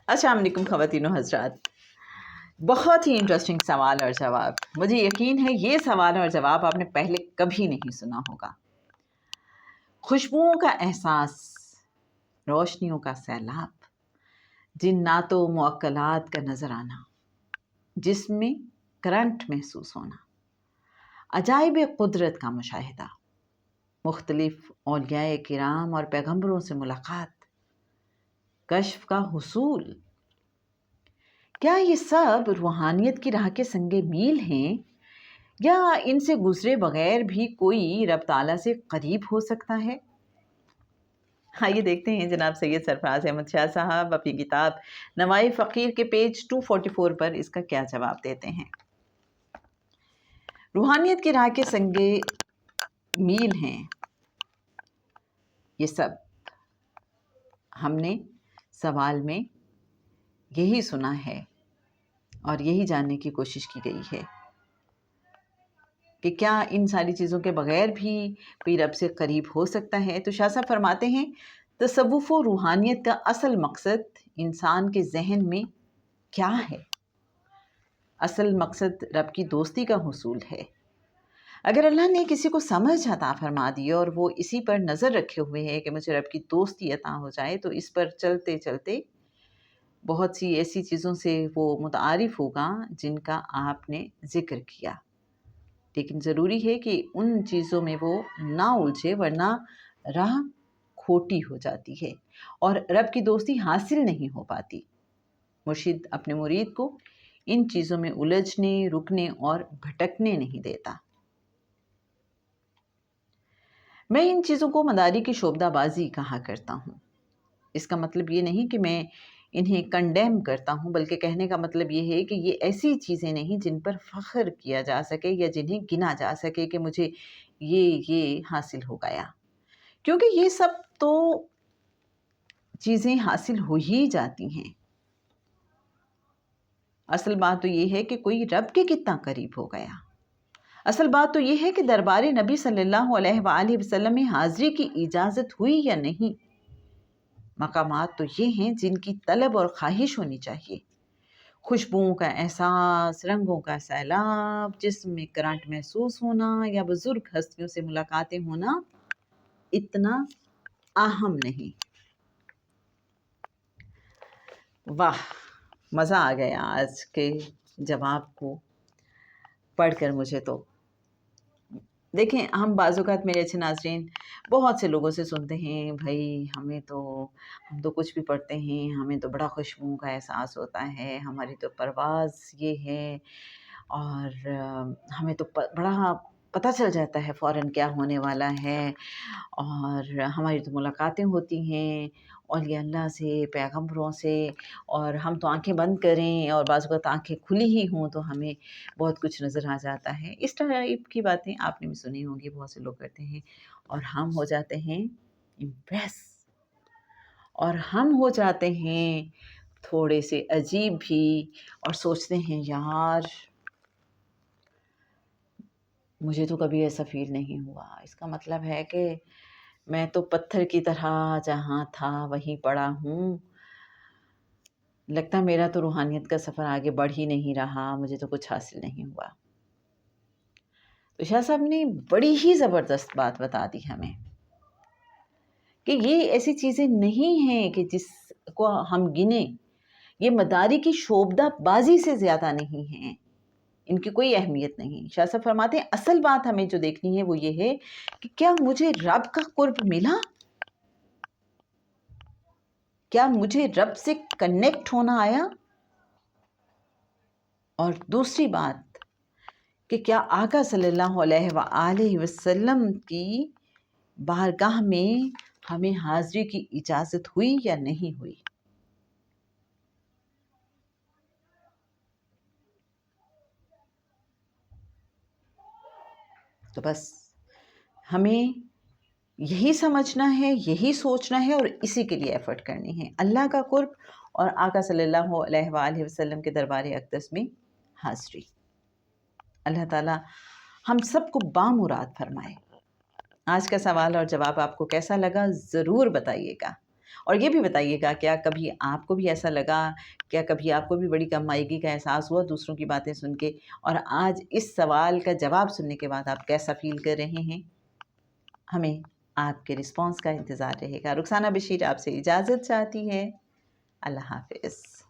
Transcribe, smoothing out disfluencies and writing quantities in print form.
السلام علیکم خواتین و حضرات، بہت ہی انٹرسٹنگ سوال اور جواب. مجھے یقین ہے یہ سوال اور جواب آپ نے پہلے کبھی نہیں سنا ہوگا. خوشبوؤں کا احساس، روشنیوں کا سیلاب، جنات و معقلات کا نظر آنا، جسم میں کرنٹ محسوس ہونا، عجائب قدرت کا مشاہدہ، مختلف اولیاء کرام اور پیغمبروں سے ملاقات، کشف کا حصول، کیا یہ سب روحانیت کی راہ کے سنگ میل ہیں یا ان سے گزرے بغیر بھی کوئی رب تعالیٰ سے قریب ہو سکتا ہے؟ آئیے دیکھتے ہیں جناب سید سرفراز احمد شاہ صاحب اپنی کتاب نوائی فقیر کے پیج 244 پر اس کا کیا جواب دیتے ہیں. روحانیت کی راہ کے سنگ میل ہیں یہ سب. ہم نے سوال میں یہی سنا ہے اور یہی جاننے کی کوشش کی گئی ہے کہ کیا ان ساری چیزوں کے بغیر بھی کوئی رب سے قریب ہو سکتا ہے. تو شاہ صاحب فرماتے ہیں تصوف و روحانیت کا اصل مقصد انسان کے ذہن میں کیا ہے؟ اصل مقصد رب کی دوستی کا حصول ہے. اگر اللہ نے کسی کو سمجھ عطا فرما دی اور وہ اسی پر نظر رکھے ہوئے ہے کہ مجھے رب کی دوستی عطا ہو جائے، تو اس پر چلتے چلتے بہت سی ایسی چیزوں سے وہ متعارف ہوگا جن کا آپ نے ذکر کیا. لیکن ضروری ہے کہ ان چیزوں میں وہ نہ الجھے، ورنہ راہ کھوٹی ہو جاتی ہے اور رب کی دوستی حاصل نہیں ہو پاتی. مرشد اپنے مرید کو ان چیزوں میں الجھنے، رکنے اور بھٹکنے نہیں دیتا. میں ان چیزوں کو مداری کی شعبدہ بازی کہا کرتا ہوں. اس کا مطلب یہ نہیں کہ میں انہیں کنڈیم کرتا ہوں، بلکہ کہنے کا مطلب یہ ہے کہ یہ ایسی چیزیں نہیں جن پر فخر کیا جا سکے یا جنہیں گنا جا سکے کہ مجھے یہ حاصل ہو گیا، کیونکہ یہ سب تو چیزیں حاصل ہو ہی جاتی ہیں. اصل بات تو یہ ہے کہ کوئی رب کے کتنا قریب ہو گیا. اصل بات تو یہ ہے کہ دربار نبی صلی اللہ علیہ وآلہ وسلم میں حاضری کی اجازت ہوئی یا نہیں. مقامات تو یہ ہیں جن کی طلب اور خواہش ہونی چاہیے. خوشبوؤں کا احساس، رنگوں کا سیلاب، جسم میں کرنٹ محسوس ہونا یا بزرگ ہستیوں سے ملاقاتیں ہونا اتنا اہم نہیں. واہ، مزہ آ گیا آج کے جواب کو پڑھ کر. مجھے تو دیکھیں، ہم بعض اوقات میرے اچھے ناظرین بہت سے لوگوں سے سنتے ہیں بھائی ہم تو کچھ بھی پڑھتے ہیں، ہمیں تو بڑا خوشبوؤں کا احساس ہوتا ہے، ہماری تو پرواز یہ ہے اور ہمیں تو بڑا پتہ چل جاتا ہے فوراً کیا ہونے والا ہے، اور ہماری تو ملاقاتیں ہوتی ہیں اولیاء اللہ سے، پیغمبروں سے، اور ہم تو آنکھیں بند کریں اور بعض اوقات آنکھیں کھلی ہی ہوں تو ہمیں بہت کچھ نظر آ جاتا ہے. اس ٹائپ کی باتیں آپ نے بھی سنی ہوں گی، بہت سے لوگ کرتے ہیں اور ہم ہو جاتے ہیں امپریس، اور ہم ہو جاتے ہیں تھوڑے سے عجیب بھی، اور سوچتے ہیں یار مجھے تو کبھی ایسا فیل نہیں ہوا. اس کا مطلب ہے کہ میں تو پتھر کی طرح جہاں تھا وہیں پڑا ہوں، لگتا میرا تو روحانیت کا سفر آگے بڑھ ہی نہیں رہا، مجھے تو کچھ حاصل نہیں ہوا. تو شاہ صاحب نے بڑی ہی زبردست بات بتا دی ہمیں کہ یہ ایسی چیزیں نہیں ہیں کہ جس کو ہم گنیں، یہ مداری کی شعبدہ بازی سے زیادہ نہیں ہیں، ان کی کوئی اہمیت نہیں. شاہ صاحب فرماتے ہیں اصل بات ہمیں جو دیکھنی ہے وہ یہ ہے کہ کیا مجھے رب کا قرب ملا، کیا مجھے رب سے کنیکٹ ہونا آیا، اور دوسری بات کہ کیا آقا صلی اللہ علیہ وآلہ وسلم کی بارگاہ میں ہمیں حاضری کی اجازت ہوئی یا نہیں ہوئی. تو بس ہمیں یہی سمجھنا ہے، یہی سوچنا ہے اور اسی کے لیے ایفرٹ کرنی ہے، اللہ کا قرب اور آقا صلی اللہ علیہ وآلہ وسلم کے دربار اقدس میں حاضری. اللہ تعالیٰ ہم سب کو بامراد فرمائے. آج کا سوال اور جواب آپ کو کیسا لگا ضرور بتائیے گا، اور یہ بھی بتائیے گا کیا کبھی آپ کو بھی ایسا لگا، کیا کبھی آپ کو بھی بڑی کم مائگی کا احساس ہوا دوسروں کی باتیں سن کے، اور آج اس سوال کا جواب سننے کے بعد آپ کیسا فیل کر رہے ہیں؟ ہمیں آپ کے رسپانس کا انتظار رہے گا۔ رخسانہ بشیر آپ سے اجازت چاہتی ہے۔ اللہ حافظ۔